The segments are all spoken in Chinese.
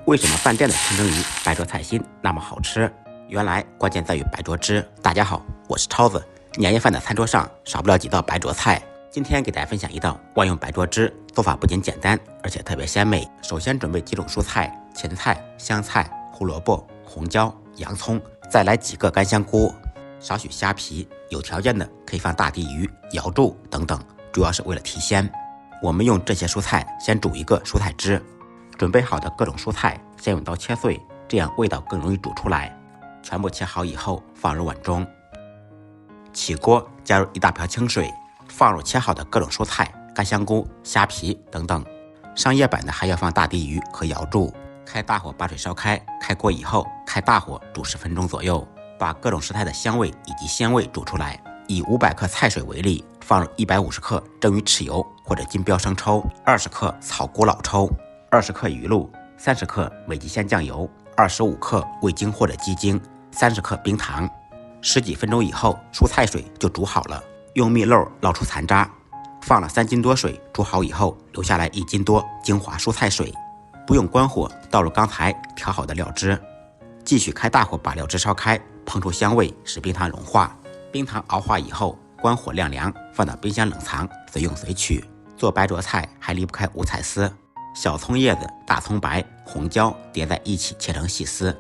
为什么饭店的清蒸鱼、白灼菜心那么好吃？原来关键在于白灼汁。大家好，我是超子。年夜饭的餐桌上少不了几道白灼菜。今天给大家分享一道万用白灼汁，做法不仅简单，而且特别鲜美。首先准备几种蔬菜：芹菜、香菜、胡萝卜、红椒、洋葱，再来几个干香菇，少许虾皮。有条件的可以放大地鱼、瑶柱等等，主要是为了提鲜。我们用这些蔬菜先煮一个蔬菜汁。准备好的各种蔬菜先用刀切碎，这样味道更容易煮出来。全部切好以后放入碗中，起锅加入1大瓢清水，放入切好的各种蔬菜、干香菇、虾皮等等。上夜版的还要放大地鱼和瑶柱。开大火把水烧开，开锅以后开大火煮10分钟左右，把各种食材的香味以及鲜味煮出来。以500克菜水为例，放入150克蒸鱼豉油或者金标生抽，20克草菇老抽，20克鱼露，30克美极鲜酱油，25克味精或者鸡精，30克冰糖。10几分钟以后，蔬菜水就煮好了，用蜜漏捞出残渣。放了3斤多水，煮好以后留下来1斤多精华蔬菜水。不用关火，倒入刚才调好的料汁，继续开大火把料汁烧开，烹出香味，使冰糖融化。冰糖熬化以后，关火晾凉，放到冰箱冷藏，随用随取。做白灼菜还离不开五彩丝。小葱叶子、大葱白、红椒叠在一起切成细丝，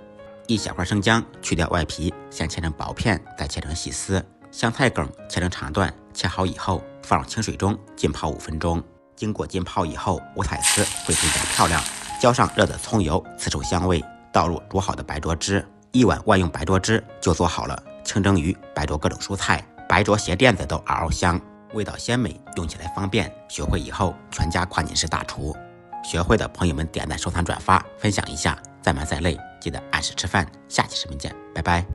一小块生姜去掉外皮，先切成薄片，再切成细丝。香菜梗切成长段，切好以后放入清水中浸泡5分钟。经过浸泡以后，五彩丝会更加漂亮。浇上热的葱油，刺出香味，倒入煮好的白灼汁。1碗万用白灼汁就做好了。清蒸鱼、白灼各种蔬菜，白灼鞋垫子都嗷嗷香，味道鲜美，用起来方便。学会以后，全家跨年式大厨。学会的朋友们点赞、收藏、转发，分享一下。再忙再累，记得按时吃饭。下期视频见，拜拜。